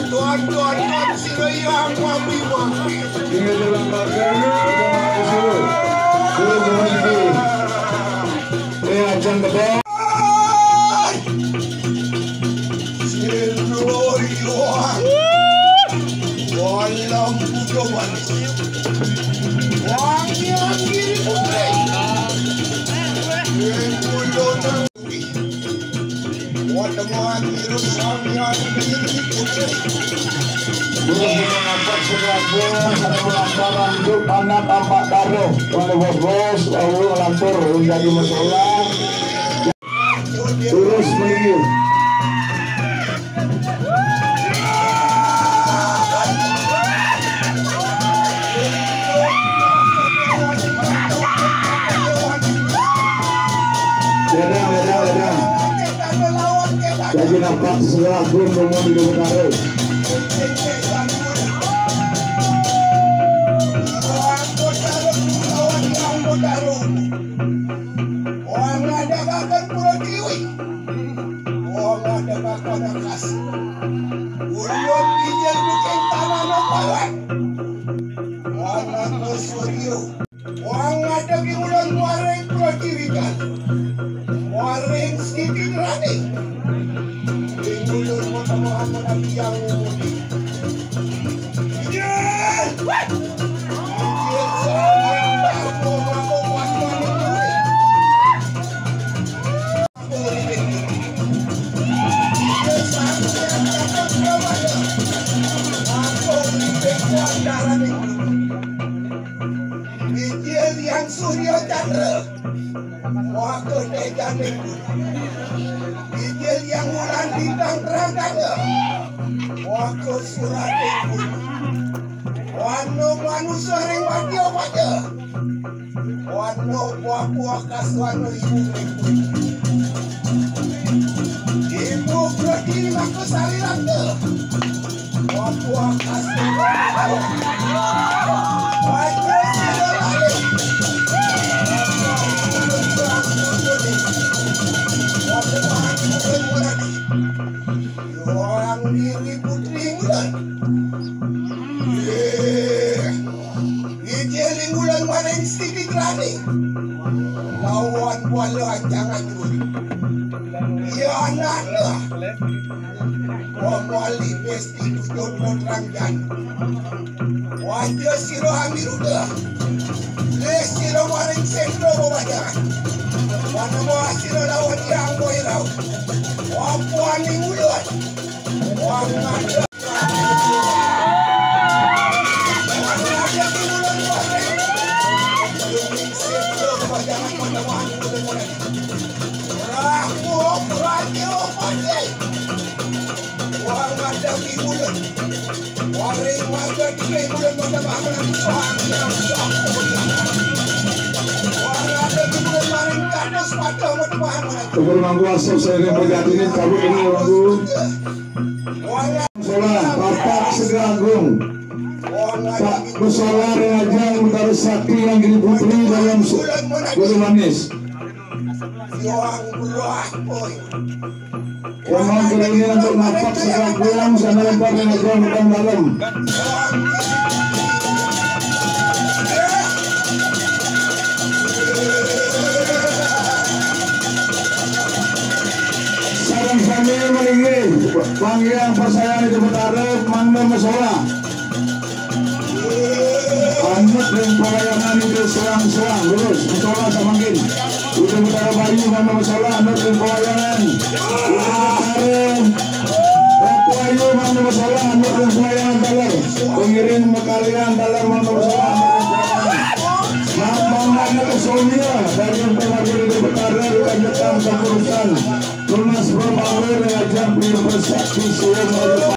Tuan sila yang wami-wami. Ini dalam bagana ajan kedua. Siloyan walang budawan. Wangian diri putri. Mulo ng watamuan diri samian diri putri. Mendapat sebagai lantaran untuk anak empat taruh oleh bos lalu lantur menjadi masalah terus menggil. Ledang. Jadi nampak segala pun mau ditaruh. Yang Surya Chandra, waktu dejane, ijil yang ulan bintang terang-terangnya, waktu surat itu, wano manusia ring wajah, wano buah-buah kaswano ibu berdiri aku saliran ke, buah-buah kaswano, wajah orang diri putri bulan ijeling bulan mana sedikit rani lawan bola jangan dulu ya anaknya wali besti tujuh rangjan wajah siro hamiruda les siro maring sendro babajan mana mau siro lawan yang boirau wapuan ni mulut wangada Tukur manggu asap saya berganti ini kabut ini manggu. Solah Bapak Segeragung. Pak Musola Rejang Utara Sakti yang gini putri dalam Bulu Manis. Mohon keinginan untuk Bapak Segeragung sama lempar dengan dalam. Kami mengingat panggilan persayangan itu bertaruh Mangga Musola anut dan pelayanan itu serang lurus Musola samangkin udah bertaruh bayi Mangga Musola anut dan pelayanan udah bertaruh Rapuayu Mangga Musola anut dan pelayanan dalam pengiring mekalian dalam Mangga Musola Namanya kesonya dari pengajar itu bertaruh lanjutkan pengurusan Tunas berbangun ajar beliau bersakti semua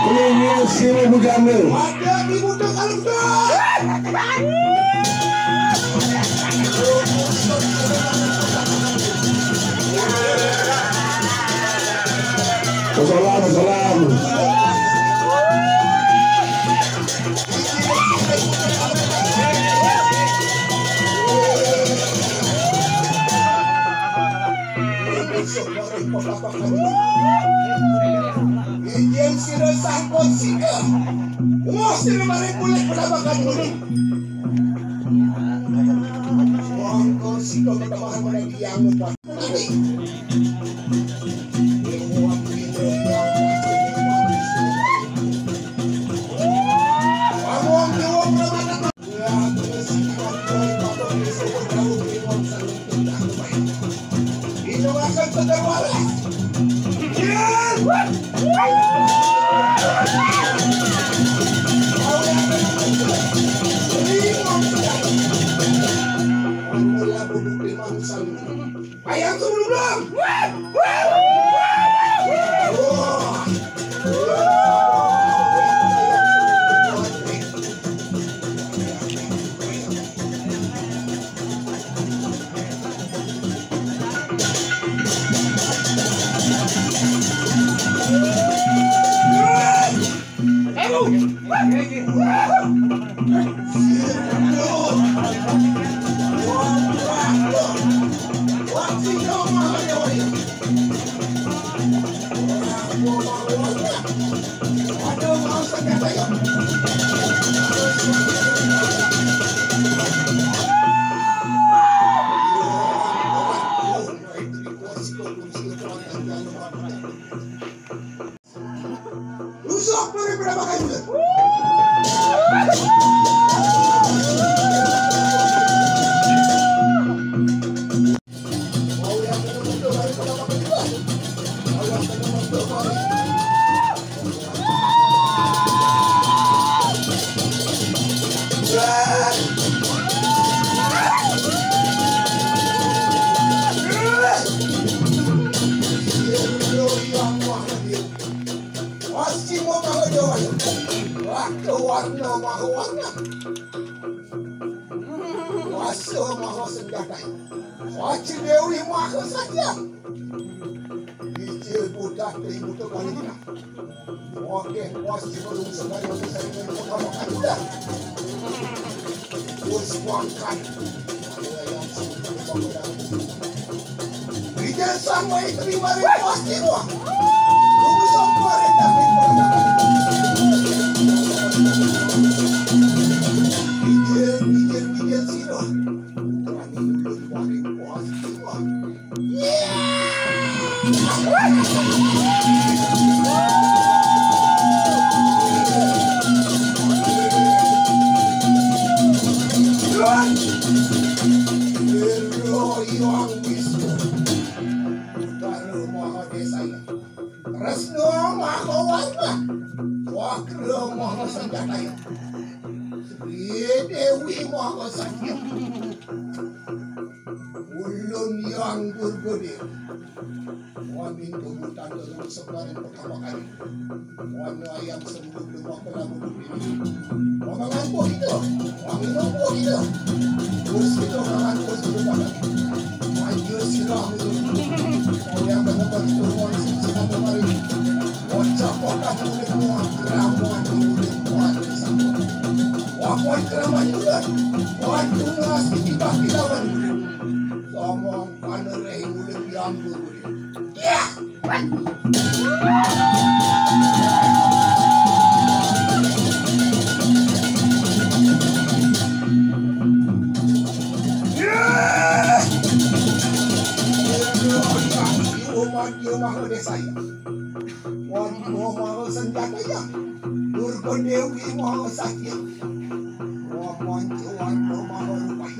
ini sila bujangan ada di budak alumni Salam besok goreng papa-papa. Ijen sira sangkot sika. Wah sira mari kulit papa-papa dulu. Sangkot sika papa-papa mana diang lupa. Ayam turun dong. Rusuk boleh berapa kali? Waci Dewi maha saja. Ije budak ibu tu kali ini. Oke, waci belum sedari untuk saya mengucapkan sudah. Terus wangkan. Ije sampai terima waci doa. Tunggu sampai rendah Ije siro. Dewi Maha Satya ulun yang bergede wamin kebutan dalam sebaran pertama kali warna yang sembuh lima pelabu ini orang lampu itu wangi lampu itu terus itu orang lampu sudah lagi maju silam itu yang berdebat itu orang silam kemarin wajah kota boleh muat ramuan boleh muat bersama wakon keramat juga waktu nasi tiba kilawan somong panereh boleh diambil ya Maha desa ya, Maha senjata ya, Durga Dewi Maha Satya, Tuhan Maha Rupai.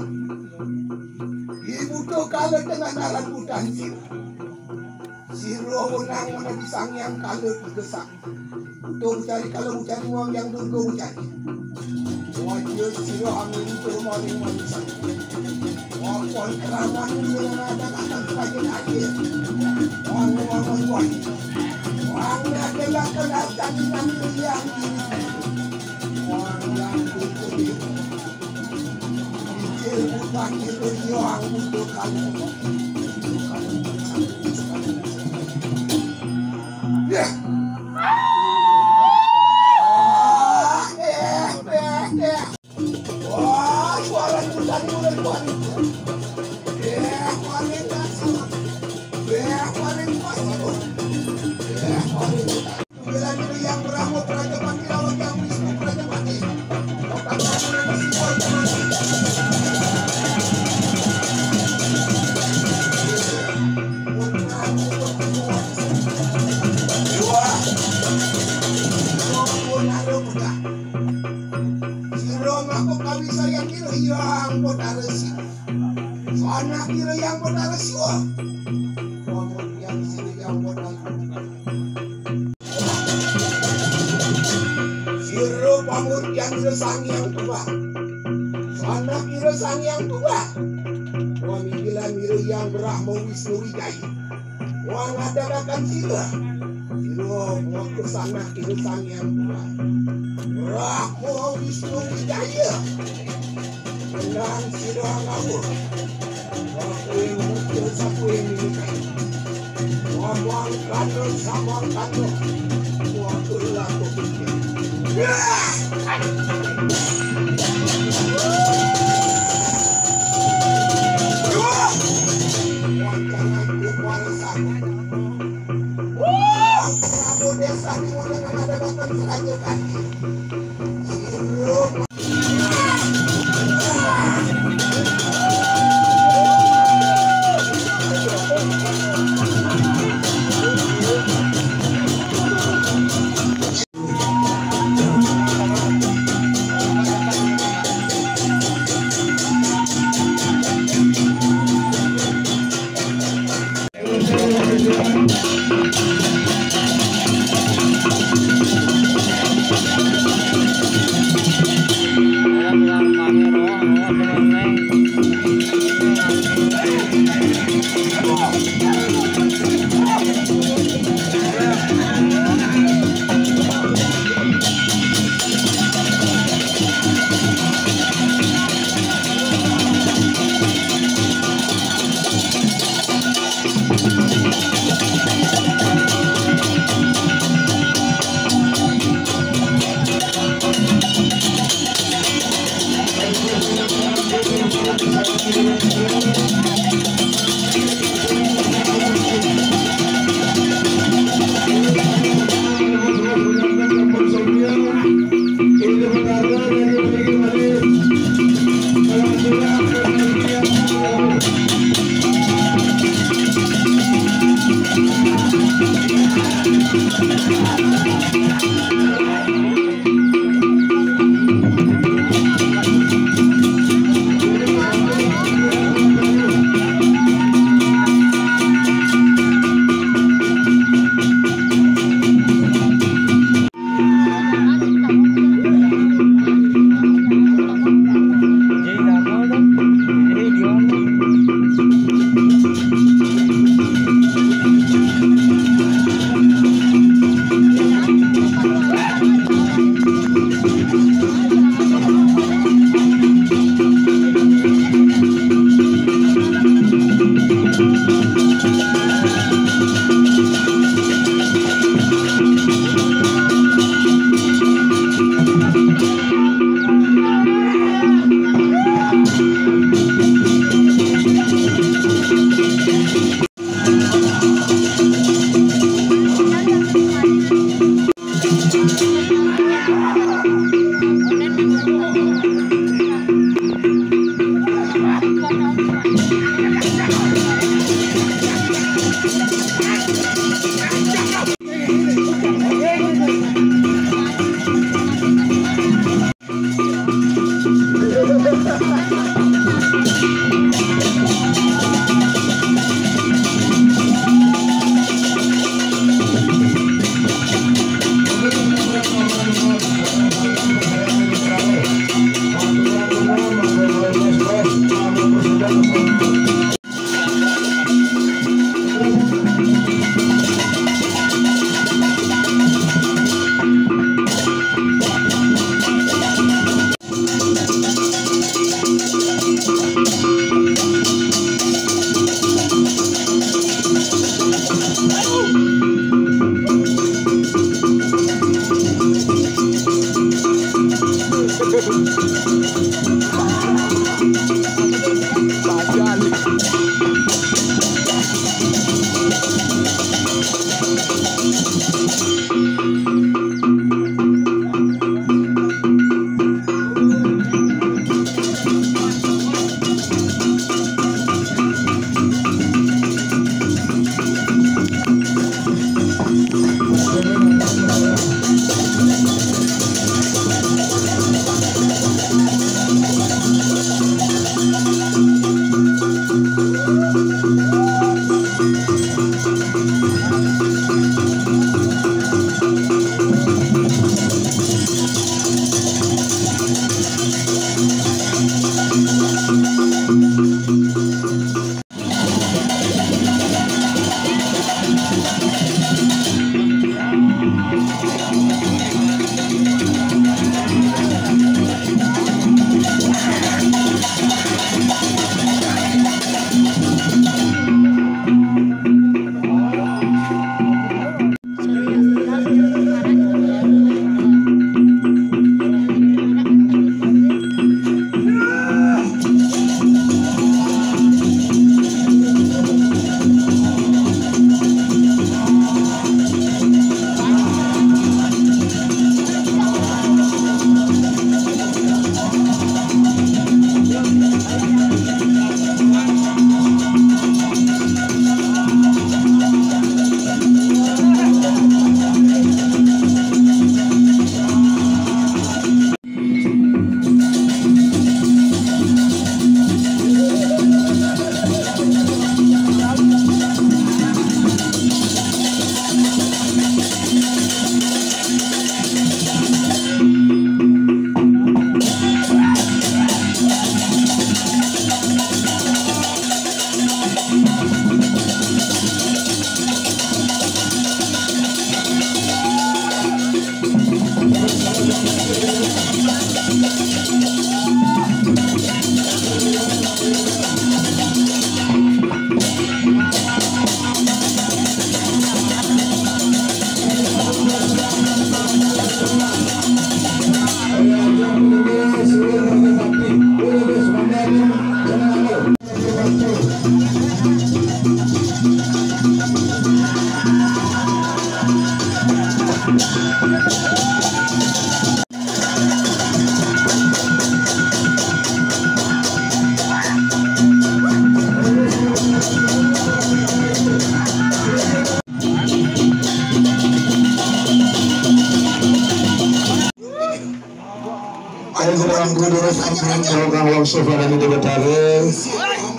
Ibu tu kalah dengan alat hutan Siro unang mana pisang yang kalah digesak. Untuk mencari kalau mencari uang yang Durga mencari. Wajib siro angin itu maling-maling. Wapun keramat dengan ada-ada sebagian akhir. Wang-wang adalah kenatan yang wang yang putih. Dikir bukan itu yang untuk kamu. Ya. Wah, suara tulisan mulai keluar. Paling nasi. yang beramu Raja Pati lawan yang Wisnu Raja Pati. Yang botaresi, anak kira yang botaresi wah, yang sini yang botaresi. Siro pamur yang sesang yang tua, anak kira sang yang tua. Wami bilang kira yang Brahma Wisnu Wijaya, wang ada akan sila. Siro mau kesana kira sang yang tua, Brahma Wisnu Wijaya. Dengan sirang ngawur, waktu yang muncul sapu yang milikai, ngomong kandung sama kandung, waktu laku pikir. Wancangan kukuara saku. Prabu desa dimulai ada datang seraja kaki. Sirup.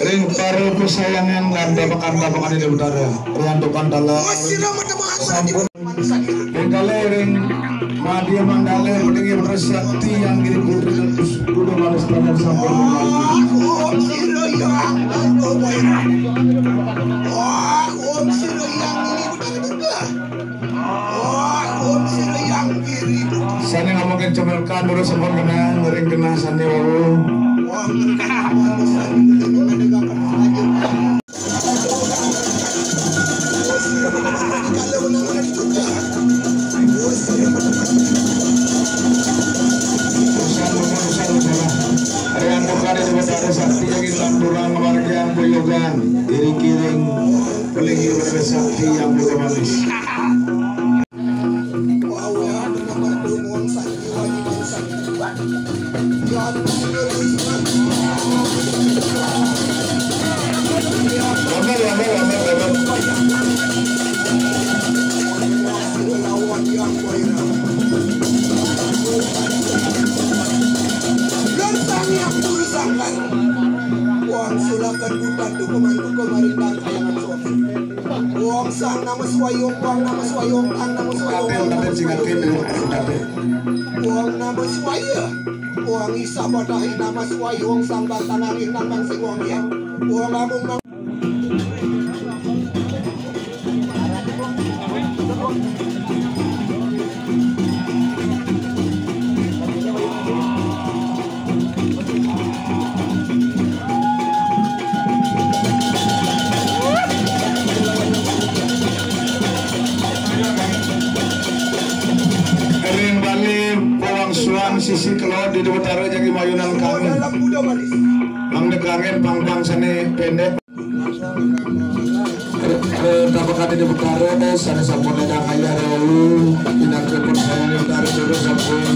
Ring para persayangan dan babakan-babakan ini utara riantukan dalam sampun ring Madia Mandale mendengi bersakti yang diri putri kudu malas tangan sampun sana ngomongin cemerkan dulu sampun kena ring kena sani wawu sakti yang lampuran warga Boyogan kiring pelingi bersakti yang juga manis Uang isa batahin nama swayong sang batanarin namang si uang yang uang among sisi kelot di utara jadi mayunan kami mangdekangen pangpang sane pendek tapakati di utara sana sampun ada kaya dulu pindah ke saya di utara dulu sampun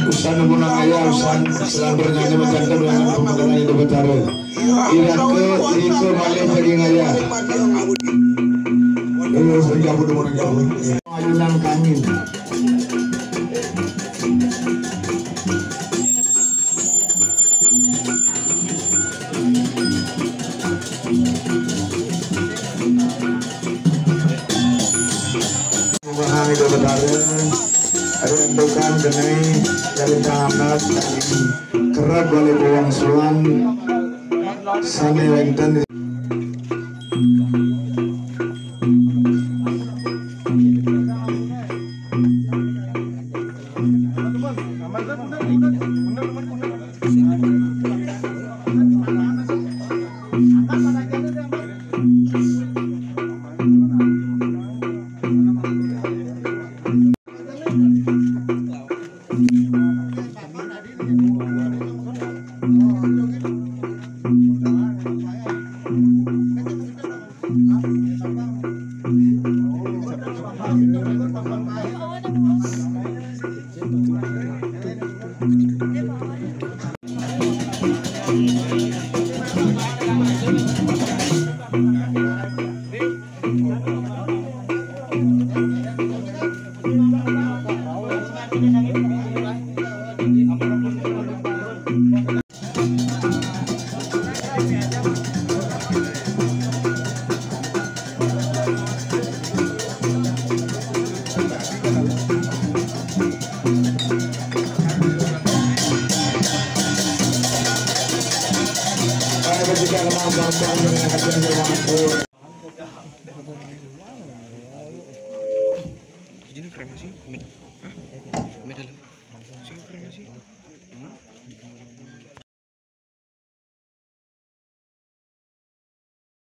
usan menang ayah usan selang bernyanyi mencantum dengan pemandangan itu betara irake malih jadi ngaya sering jauh dengan jauh ayunan kangin mengenai itu betara ada yang bukan kenai dari tahanan kerap oleh bawang suan sana wenten Kremasi? Hah? Medal. Siapa kremasi?